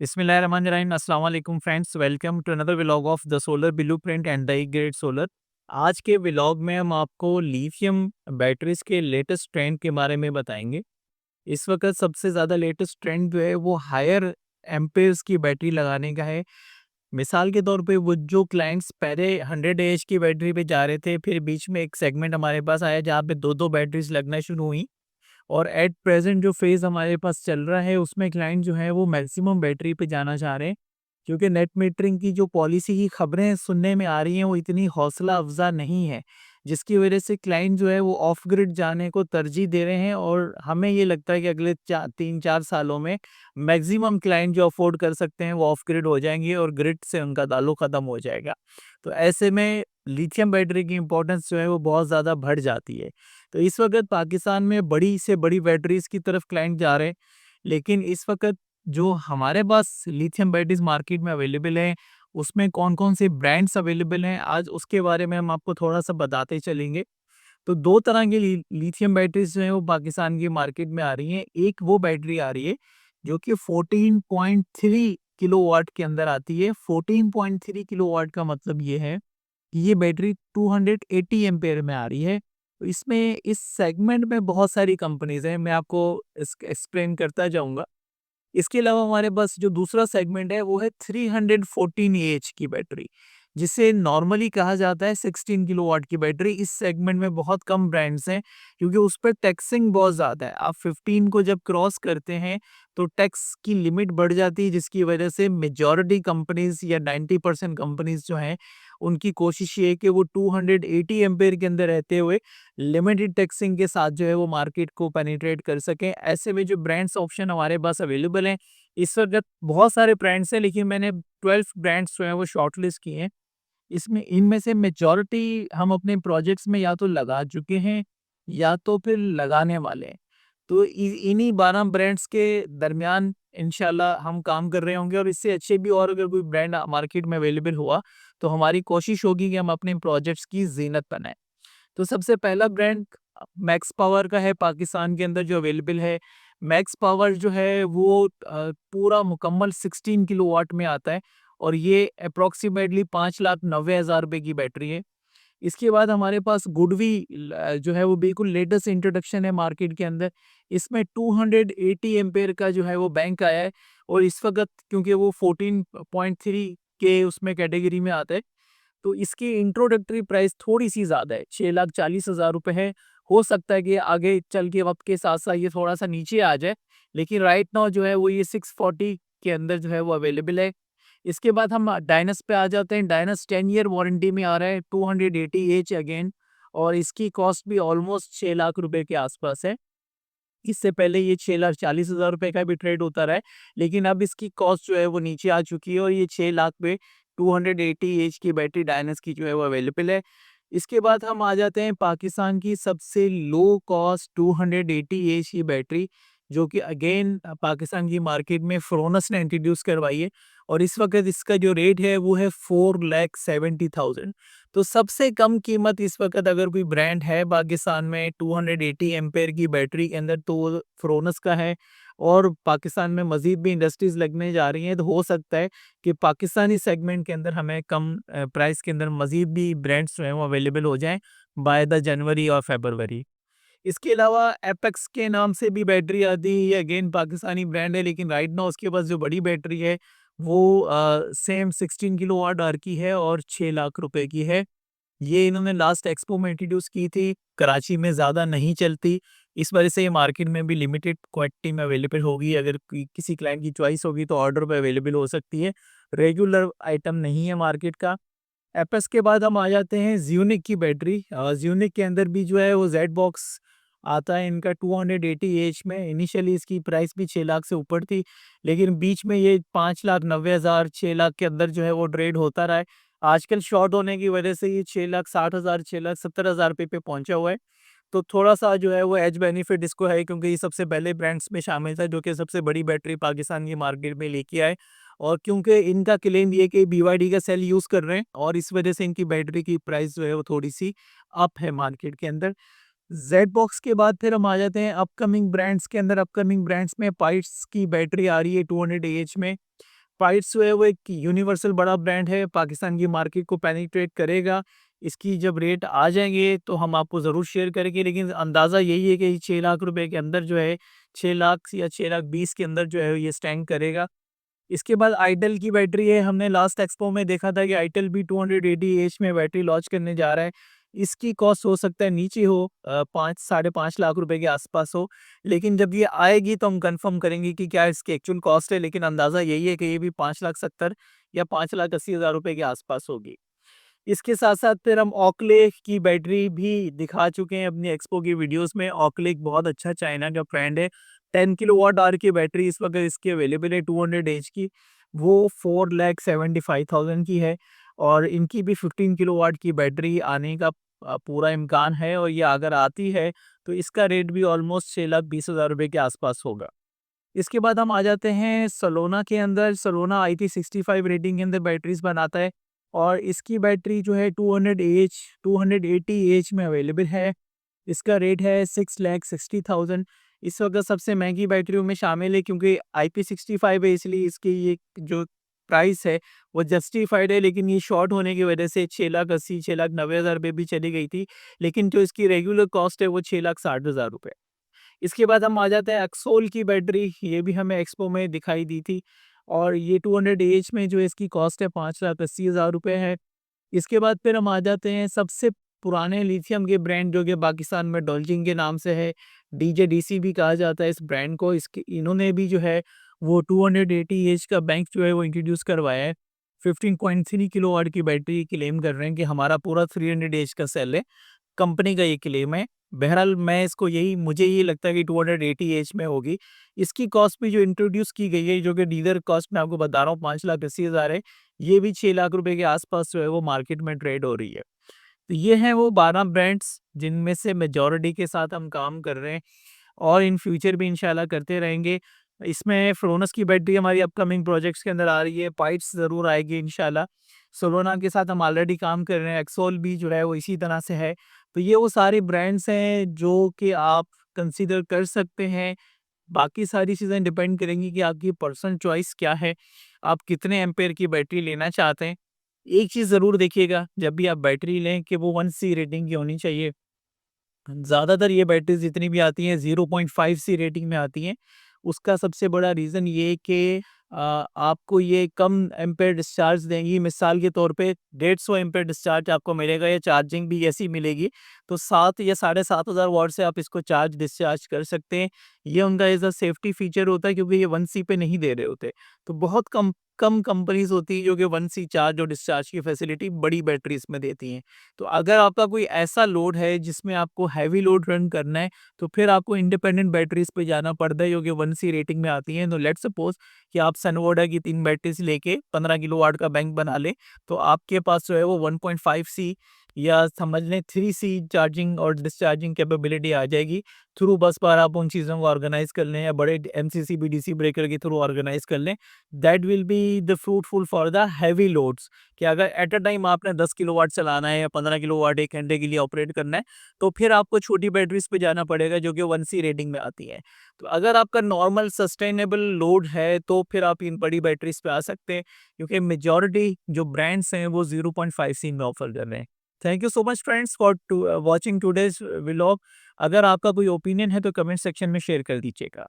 बिस्मिल्लाहिर्रहमानिर्रहीम अस्सलाम वालेकुम friends, welcome to another vlog of the solar blueprint and the great solar. आज के व्लॉग में हम आपको लिथियम बैटरीज के लेटेस्ट ट्रेंड के बारे में बताएंगे। इस वक्त सबसे ज़्यादा लेटेस्ट ट्रेंड जो है वो हायर एम्पेयर्स की बैटरी लगाने का है। मिसाल के तौर पे वो जो क्लाइंट्स पहले 100 एएच की बैटरी पे जा रहे थे, फिर बीच में एक सेगमेंट हमारे पास आया जहाँ पे दो दो बैटरीज लगना शुरू हुई। और एट प्रेजेंट जो फेज़ हमारे पास चल रहा है उसमें क्लाइंट जो है वो मैक्सिमम बैटरी पे जाना चाह रहे हैं, क्योंकि नेट मीटरिंग की जो पॉलिसी की खबरें सुनने में आ रही हैं वो इतनी हौसला अफ़ज़ा नहीं है, जिसकी वजह से क्लाइंट जो है वो ऑफ ग्रिड जाने को तरजीह दे रहे हैं। और हमें ये लगता है कि अगले 3-4 सालों में मैक्सिमम क्लाइंट जो अफ़ोर्ड कर सकते हैं वो ऑफ ग्रिड हो जाएंगे और ग्रिड से उनका ताल्लुक ख़त्म हो जाएगा। तो ऐसे में लिथियम बैटरी की इम्पोर्टेंस जो है वो बहुत ज़्यादा बढ़ जाती है। तो इस वक़्त पाकिस्तान में बड़ी से बड़ी बैटरीज़ की तरफ क्लाइंट जा रहे हैं, लेकिन इस वक़्त जो हमारे पास लिथियम बैटरीज़ मार्केट में अवेलेबल हैं, उसमें कौन-कौन से ब्रांड्स अवेलेबल हैं, आज उसके बारे में हम आपको थोड़ा-सा बताते चलेंगे। तो 2 तरह की लिथियम बैटरीज़ जो हैं वो पाकिस्तान की मार्केट में आ रही हैं। एक वो बैटरी आ रही है जो कि 14.3 किलोवाट के अंदर आती है। 14.3 किलोवाट का मतलब ये है ये बैटरी 280 एम्पेयर में आ रही है। तो इसमें इस सेगमेंट में बहुत सारी कंपनीज़ हैं, मैं आपको एक्सप्लेन करता जाऊँगा। इसके अलावा हमारे पास जो दूसरा सेगमेंट है वो है 314 एएच की बैटरी, जिसे नॉर्मली कहा जाता है 16 किलोवाट की बैटरी। इस सेगमेंट में बहुत कम ब्रांड्स हैं, क्योंकि उस पर टैक्सिंग बहुत ज़्यादा है। आप 15 को जब क्रॉस करते हैं तो टैक्स की लिमिट बढ़ जाती है, जिसकी वजह से मेजॉरिटी कंपनीज या 90% कंपनीज जो हैं उनकी कोशिश ये है कि वो 280 एम्पेयर के अंदर रहते हुए लिमिटेड टैक्सिंग के साथ जो है वो मार्केट को पेनिट्रेट कर सकें। ऐसे में जो ब्रांड्स ऑप्शन हमारे पास अवेलेबल हैं, इस वक्त बहुत सारे ब्रांड्स हैं, लेकिन मैंने 12 ब्रांड्स जो हैं वो शॉर्टलिस्ट किए हैं। इसमें इनमें से मेजॉरिटी हम अपने प्रोजेक्ट्स में या तो लगा चुके हैं या तो फिर लगाने वाले हैं। तो इन्हीं 12 ब्रांड्स के दरमियान इंशाल्लाह हम काम कर रहे होंगे, और इससे अच्छे भी और अगर कोई ब्रांड मार्केट में अवेलेबल हुआ तो हमारी कोशिश होगी कि हम अपने प्रोजेक्ट्स की जीनत बनाएं। तो सबसे पहला ब्रांड मैक्स पावर का है, पाकिस्तान के अंदर जो अवेलेबल है। मैक्स पावर जो है वो पूरा मुकम्मल 16 किलोवाट में आता है, और ये अप्रॉक्सीमेटली 5,90,000 रुपए की बैटरी है। इसके बाद हमारे पास गुडवी जो है वो बिल्कुल लेटेस्ट इंट्रोडक्शन है मार्केट के अंदर। इसमें 280 एम्पेयर का जो है वो बैंक आया है, और इस वक्त क्योंकि वो 14.3 के उसमें कैटेगरी में आता है, तो इसकी इंट्रोडक्टरी प्राइस थोड़ी-सी ज़्यादा है, 6,40,000 रुपए है। हो सकता है कि आगे चल के वक़्त के साथ-साथ ये थोड़ा-सा नीचे आ जाए, लेकिन राइट नाउ जो है वो ये 640 के अंदर जो है वो अवेलेबल है। इसके बाद हम डायनस पे आ जाते हैं। डायनस 10 ईयर वारंटी में आ रहा है, 280 एच अगेन, और इसकी कॉस्ट भी ऑलमोस्ट 6 लाख रुपए के आसपास है। इससे पहले ये 6,40,000 रुपए का भी ट्रेड होता रहा है, लेकिन अब इसकी कॉस्ट जो है वो नीचे आ चुकी है, और ये 6 लाख पे 280 एच की बैटरी डायनस की जो है वो अवेलेबल है। इसके बाद हम आ जाते हैं पाकिस्तान की सबसे लो कॉस्ट 280 एच की बैटरी, जो कि अगेन पाकिस्तान की मार्केट में फ्रोनस ने इंट्रोड्यूस करवाई है, और इस वक्त इसका जो रेट है वो है 4,70,000। तो सबसे कम कीमत इस वक्त अगर कोई ब्रांड है पाकिस्तान में 280 एम्पेयर की बैटरी के अंदर, तो वो फ्रोनस का है। और पाकिस्तान में मजीद भी इंडस्ट्रीज लगने जा रही हैं, तो हो सकता है कि पाकिस्तानी सेगमेंट के अंदर हमें कम प्राइस के अंदर मजीद भी ब्रांड्स जो हैं वो अवेलेबल हो जाएं बाय द जनवरी और फरवरी। इसके अलावा एपेक्स के नाम से भी बैटरी आती है, ये अगेन पाकिस्तानी ब्रांड है, लेकिन राइट नाउ उसके पास जो बड़ी बैटरी है वो सेम 16 किलोवाट आवर की है और 6 लाख रुपए की है। ये इन्होंने लास्ट एक्सपो में इंट्रोड्यूस की थी, कराची में ज़्यादा नहीं चलती, इस वजह से ये मार्केट में भी लिमिटेड क्वांटिटी में अवेलेबल होगी। अगर किसी क्लाइंट की चॉइस होगी तो ऑर्डर पे अवेलेबल हो सकती है, रेगुलर आइटम नहीं है मार्केट का। एपेक्स के बाद हम आ जाते हैं ज़्यूनिक की बैटरी। ज़्यूनिक के अंदर भी जो है वो जेड बॉक्स आता है इनका 280 एच में। इनिशियली इसकी प्राइस भी 6 लाख से ऊपर थी, लेकिन बीच में ये 5,90,000 6 लाख के अंदर जो है वो ट्रेड होता रहा है। आजकल शॉर्ट होने की वजह से ये 6,60,000 6,70,000 रुपए पे पहुंचा हुआ है। तो थोड़ा-सा जो है वो एज बेनिफिट इसको है, क्योंकि ये सबसे पहले ब्रांड्स में शामिल था जो कि सबसे बड़ी बैटरी पाकिस्तान की मार्केट में लेके आए, और क्योंकि इनका क्लेम ये कि बीवाईडी का सेल यूज़ कर रहे हैं, और इस वजह से इनकी बैटरी की प्राइस जो है वो थोड़ी-सी अप है मार्केट के अंदर। जेड बॉक्स के बाद फिर हम आ जाते हैं अपकमिंग ब्रांड्स के अंदर। अपकमिंग ब्रांड्स में पाइट्स की बैटरी आ रही है 200 एएच में। स्पाइस जो है वो एक यूनिवर्सल बड़ा ब्रांड है, पाकिस्तान की मार्केट को पेनिट्रेट करेगा। इसकी जब रेट आ जाएँगे तो हम आपको ज़रूर शेयर करेंगे, लेकिन अंदाज़ा यही है कि 6 लाख रुपए के अंदर जो है 6 लाख या 6 लाख 20 के अंदर जो है ये स्टैंड करेगा। इसके बाद आइटेल की बैटरी है, हमने लास्ट एक्सपो में देखा था कि आइटेल भी 280 एएच में बैटरी लॉन्च करने जा रहा है। इसकी कॉस्ट हो सकता है नीचे हो 5 साढ़े 5 लाख रुपए के आसपास हो, लेकिन जब ये आएगी तो हम कंफर्म करेंगे कि क्या इसकी एक्चुअल कॉस्ट है, लेकिन अंदाज़ा यही है कि ये भी 5,70,000 या 5,80,000 रुपए के आसपास होगी। इसके साथ-साथ फिर हम ओकले की बैटरी भी दिखा चुके हैं अपनी एक्सपो की वीडियोस में। ओकले एक बहुत अच्छा चाइना का ब्रांड है। 10 किलोवाट आवर की बैटरी इस वक़्त इसकी अवेलेबल है 200 एच की। वो 4,75,000 की है और इनकी भी 15 किलोवाट की बैटरी आने का पूरा इम्कान है और ये अगर आती है तो इसका रेट भी ऑलमोस्ट 6,20,000 रुपए के आसपास होगा। इसके बाद हम आ जाते हैं सलोना के अंदर। सलोना IP65 रेटिंग के अंदर बैटरीज़ बनाता है और इसकी बैटरी जो है 280 एएच में अवेलेबल है। इसका रेट है 6,60,000। इस वक़्त सबसे महँगी बैटरियों में शामिल है, क्योंकि IP65 है इसलिए इसकी ये जो प्राइस है वो जस्टिफाइड है, लेकिन ये शॉर्ट होने की वजह से 6,80,000 6,90,000 रुपए भी चली गई थी। लेकिन जो इसकी रेगुलर कॉस्ट है वो 6,60,000 रुपए। इसके बाद हम आ जाते हैं एक्सोल की बैटरी, ये भी हमें एक्सपो में दिखाई दी थी और ये 200 एएच में जो इसकी कॉस्ट है 5,80,000 रुपए है। इसके बाद फिर हम आ जाते हैं सबसे पुराने लिथियम के ब्रांड जो कि पाकिस्तान में डोलजिंग के नाम से है, डीजेडीसी भी कहा जाता है इस ब्रांड को। इसके इन्होंने भी जो है वो 280 एएच का बैंक जो है वो इंट्रोड्यूस करवाया है। 15.3 किलोवाट की बैटरी क्लेम कर रहे हैं कि हमारा पूरा 300 एएच का सेल है। कंपनी का ये क्लेम है। बहरहाल मैं इसको यही मुझे ये लगता है कि 280 एज में होगी। इसकी कॉस्ट भी जो इंट्रोड्यूस की गई है, जो कि डीलर कॉस्ट मैं आपको बता रहा हूँ 5,80,000 है, ये भी 6 लाख रुपए के आसपास जो है वो मार्केट में ट्रेड हो रही है। तो ये हैं वो 12 ब्रांड्स जिनमें से मेजॉरिटी के साथ हम काम कर रहे हैं और इन फ्यूचर भी इंशाल्लाह करते रहेंगे। इसमें फ्रोनस की बैटरी हमारी अपकमिंग प्रोजेक्ट्स के अंदर आ रही है, पाइप्स ज़रूर आएगी इंशाल्लाह। सोलोना के साथ हम ऑलरेडी काम कर रहे हैं, एक्सोल भी जो है वो इसी तरह से है। तो ये वो सारे ब्रांड्स हैं जो कि आप कंसीडर कर सकते हैं। बाकी सारी चीज़ें डिपेंड करेंगी कि आपकी पर्सनल चॉइस क्या है, आप कितने एम्पेयर की बैटरी लेना चाहते हैं। एक चीज़ ज़रूर देखिएगा जब भी आप बैटरी लें कि वो 1C रेटिंग की होनी चाहिए। ज़्यादातर ये बैटरीज़ जितनी भी आती हैं 0.5 सी रेटिंग में आती हैं। उसका सबसे बड़ा रीज़न ये कि आपको ये कम एम्पेयर डिस्चार्ज देंगी। मिसाल के तौर पे 150 एम्पेयर डिस्चार्ज आपको मिलेगा या चार्जिंग भी ऐसी मिलेगी। तो 7 या 7,500 वॉट से आप इसको चार्ज डिस्चार्ज कर सकते हैं। ये उनका एज़ अ सेफ्टी फीचर होता है, क्योंकि ये 1C पे नहीं दे रहे होते। तो बहुत कम कंपनीज़ होती हैं जो कि 1C चार्ज और डिस्चार्ज की फैसिलिटी बड़ी बैटरीज़ में देती हैं। तो अगर आपका कोई ऐसा लोड है जिसमें आपको हैवी लोड रन करना है, तो फिर आपको इंडिपेंडेंट बैटरीज़ पे जाना पड़ता है जो कि 1C रेटिंग में आती हैं। तो लेट्स सपोज़ कि आप सनवोडा की 3 बैटरीज़ लेके 15 किलोवाट का बैंक बना लें, तो आपके पास जो है वो 1.5C या समझ लें 3C चार्जिंग और डिस्चार्जिंग कैपेबिलिटी आ जाएगी। थ्रू बस बार आप उन चीज़ों को ऑर्गेनाइज़ कर लें या बड़े एमसीसी, बीडीसी ब्रेकर के थ्रू ऑर्गेनाइज़ कर लें। That will be the fruitful for the heavy loads, कि अगर एट अ टाइम आपने 10 किलोवाट चलाना है या 15 किलोवाट 1 घंटे के लिए ऑपरेट करना है, तो फिर आपको छोटी बैटरीज़ पे जाना पड़ेगा जो कि 1C रेटिंग में आती हैं। तो अगर आपका नॉर्मल सस्टेनेबल लोड है तो फिर आप इन बड़ी बैटरीज़ पे आ सकते हैं, क्योंकि मेजॉरिटी जो ब्रांड्स हैं वो 0.5C में ऑफ़र कर रहे हैं। Thank you so much friends for watching today's vlog. अगर आपका कोई ओपिनियन है तो कमेंट सेक्शन में शेयर कर दीजिएगा।